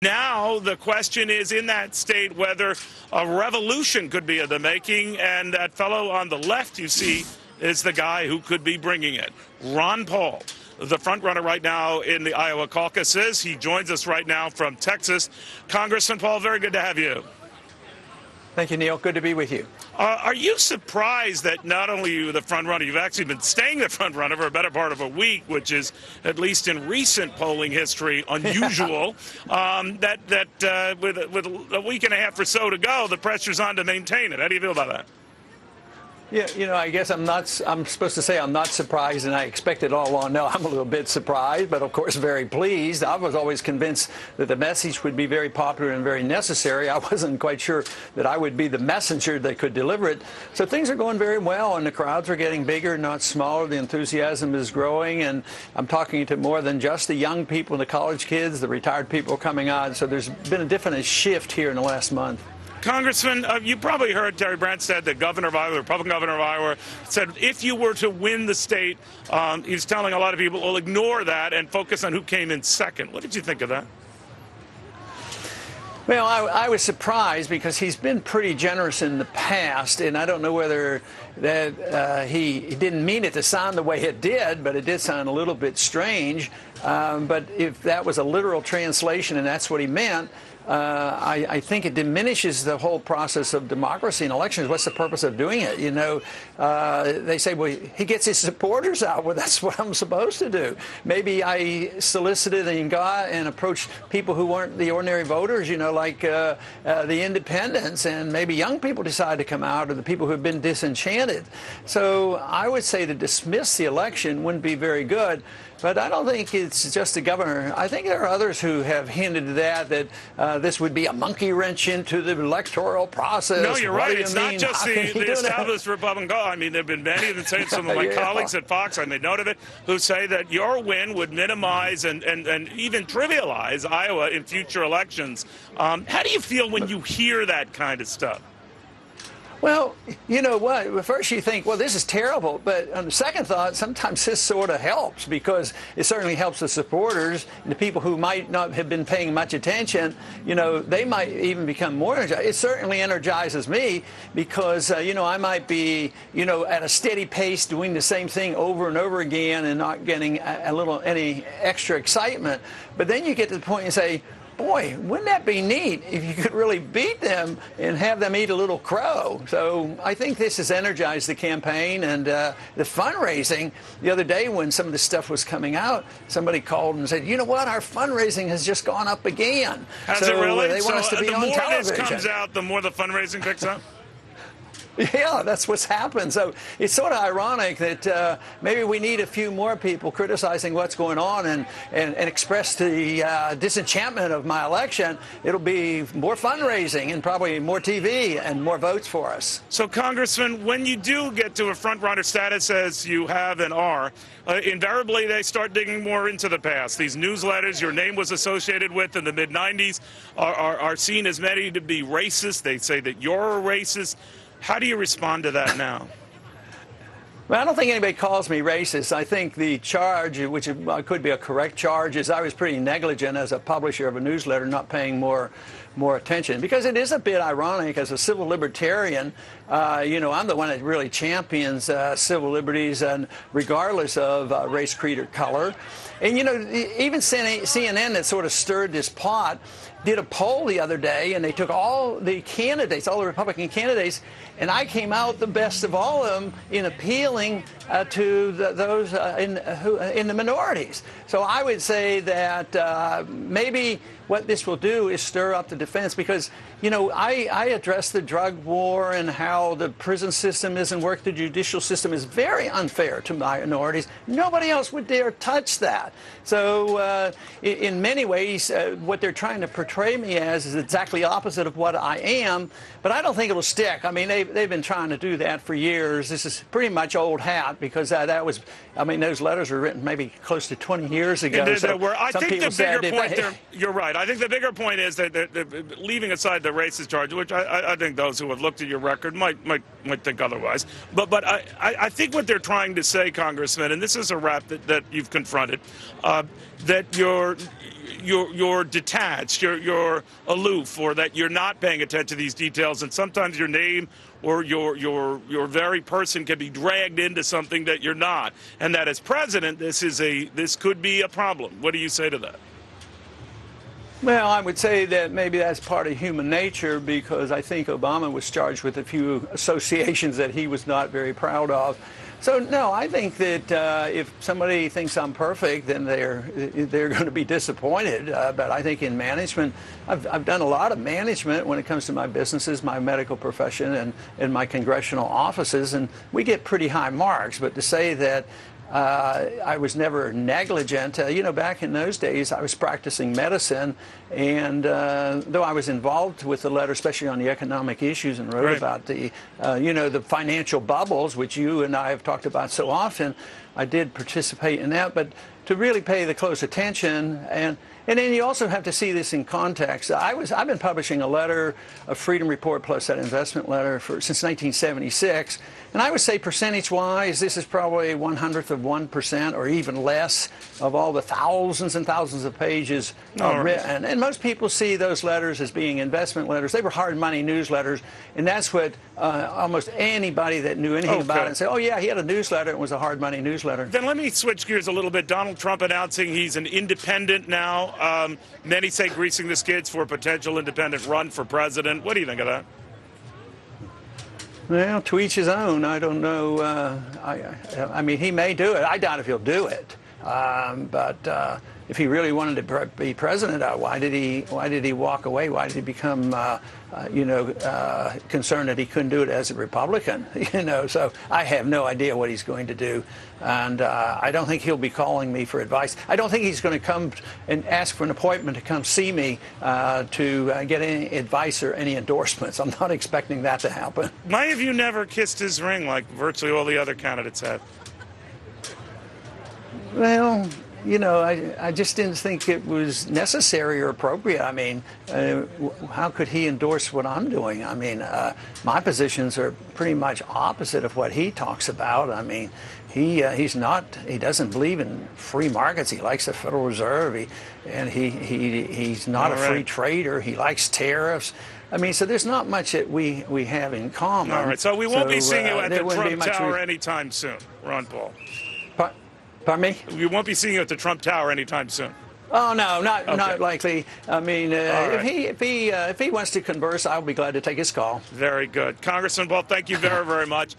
Now the question is in that state whether a revolution could be in the making, and that fellow on the left you see is the guy who could be bringing it, Ron Paul, the front runner right now in the Iowa caucuses. He joins us right now from Texas. Congressman Paul, very good to have you. Thank you, Neil. Good to be with you. Are you surprised that not only are you the front runner, you've actually been staying the front runner for a better part of a week, which is, at least in recent polling history, unusual, that with a week and a half or so to go, the pressure's on to maintain it? How do you feel about that? Yeah, you know, I guess I'm supposed to say I'm not surprised, and I expected all along. No, I'm a little bit surprised, but of course very pleased. I was always convinced that the message would be very popular and very necessary. I wasn't quite sure that I would be the messenger that could deliver it. So things are going very well, and the crowds are getting bigger, not smaller. The enthusiasm is growing, and I'm talking to more than just the young people, the college kids, the retired people coming on. So there's been a definite shift here in the last month. Congressman, you probably heard Terry Branstad, the governor of Iowa, the Republican governor of Iowa, said if you were to win the state, he's telling a lot of people, well, ignore that and focus on who came in second. What did you think of that? Well, I was surprised because he's been pretty generous in the past, and I don't know whether that he didn't mean it to sound the way it did, but it did sound a little bit strange. But if that was a literal translation and that's what he meant, I think it diminishes the whole process of democracy and elections. What's the purpose of doing it? You know, they say, well, he gets his supporters out. Well, that's what I'm supposed to do. Maybe I solicited and got and approached people who weren't the ordinary voters, you know, like the independents, and maybe young people decide to come out, or the people who have been disenchanted. So I would say to dismiss the election wouldn't be very good. But I don't think it's just the governor. I think there are others who have hinted at that this would be a monkey wrench into the electoral process. No, you're right. It's not just the established Republican goal. I mean, there have been many of them, some of my colleagues at Fox, I made note of it, who say that your win would minimize and even trivialize Iowa in future elections. How do you feel when you hear that kind of stuff? Well, you know what? At first you think, well, this is terrible. But on the second thought, sometimes this sort of helps, because it certainly helps the supporters and the people who might not have been paying much attention. You know, they might even become more energized. It certainly energizes me because, you know, I might be, you know, at a steady pace doing the same thing over and over again and not getting any extra excitement. But then you get to the point and say, boy, wouldn't that be neat if you could really beat them and have them eat a little crow? So I think this has energized the campaign and the fundraising. The other day when some of this stuff was coming out, somebody called and said, you know what, our fundraising has just gone up again. Has it really? They want us to be on television. The more this comes out, the more the fundraising picks up? Yeah, that's what's happened. So it's sort of ironic that maybe we need a few more people criticizing what's going on and express the disenchantment of my election. It'll be more fundraising and probably more TV and more votes for us. So, Congressman, when you do get to a front-runner status, as you have and are, invariably they start digging more into the past. These newsletters your name was associated with in the mid-'90s are seen as many to be racist. They say that you're a racist. How do you respond to that now? Well, I don't think anybody calls me racist. I think the charge, which could be a correct charge, is I was pretty negligent as a publisher of a newsletter, not paying more attention. Because it is a bit ironic, as a civil libertarian, you know, I'm the one that really champions civil liberties, and regardless of race, creed, or color. And, you know, even CNN, that sort of stirred this pot, did a poll the other day, and they took all the candidates, all the Republican candidates, and I came out the best of all of them in appealing to those in the minorities. So I would say that maybe what this will do is stir up the defense, because, you know, I address the drug war and how the prison system isn't working. The judicial system is very unfair to minorities. Nobody else would dare touch that. So in many ways, what they're trying to portray me as is exactly opposite of what I am, but I don't think it'll stick. I mean, they've been trying to do that for years. This is pretty much old hat, because that was, I mean, those letters were written maybe close to 20 years ago. I think the bigger point there, you're right. right. I think the bigger point is that leaving aside the racist charge, which I think those who have looked at your record might think otherwise. But I think what they're trying to say, Congressman, and this is a rap that you've confronted, that you're detached, you're aloof, or that you're not paying attention to these details, and sometimes your name or your very person can be dragged into something that you're not, and that as president, this could be a problem. What do you say to that? Well, I would say that maybe that's part of human nature, because I think Obama was charged with a few associations that he was not very proud of. So, no, I think that if somebody thinks I'm perfect, then they're going to be disappointed. But I think in management, I've done a lot of management when it comes to my businesses, my medical profession, and my congressional offices, and we get pretty high marks. But to say that I was never negligent. Back in those days, I was practicing medicine, and though I was involved with the letter, especially on the economic issues, and wrote about the financial bubbles, which you and I have talked about so often, I did participate in that. But to really pay the close attention, and then you also have to see this in context. I've been publishing a letter, a Freedom Report plus that investment letter since 1976, and I would say percentage-wise, this is probably 1/100 of 1% or even less of all the thousands and thousands of pages written. And most people see those letters as being investment letters. They were hard money newsletters, and that's what almost anybody that knew anything about it and say, oh yeah, he had a newsletter, it was a hard money newsletter. Then let me switch gears a little bit. Donald Trump announcing he's an independent now. Many say greasing the skids for a potential independent run for president. What do you think of that? Well, to each his own. I don't know. I mean, he may do it. I doubt if he'll do it. But if he really wanted to be president, why did he walk away? Why did he become, concerned that he couldn't do it as a Republican? So I have no idea what he's going to do, and I don't think he'll be calling me for advice. I don't think he's going to come and ask for an appointment to come see me to get any advice or any endorsements. I'm not expecting that to happen. Why have you never kissed his ring like virtually all the other candidates have? Well, I just didn't think it was necessary or appropriate. I mean, how could he endorse what I'm doing? I mean, my positions are pretty much opposite of what he talks about. I mean, he doesn't believe in free markets. He likes the Federal Reserve, he's not a free trader. He likes tariffs. I mean, so there's not much that we have in common. All right, so we won't be seeing you at the Trump Tower anytime soon, Ron Paul. Pardon me? You won't be seeing you at the Trump Tower anytime soon. Oh no, not likely. I mean, if he wants to converse, I'll be glad to take his call. Very good, Congressman Paul. Thank you very much.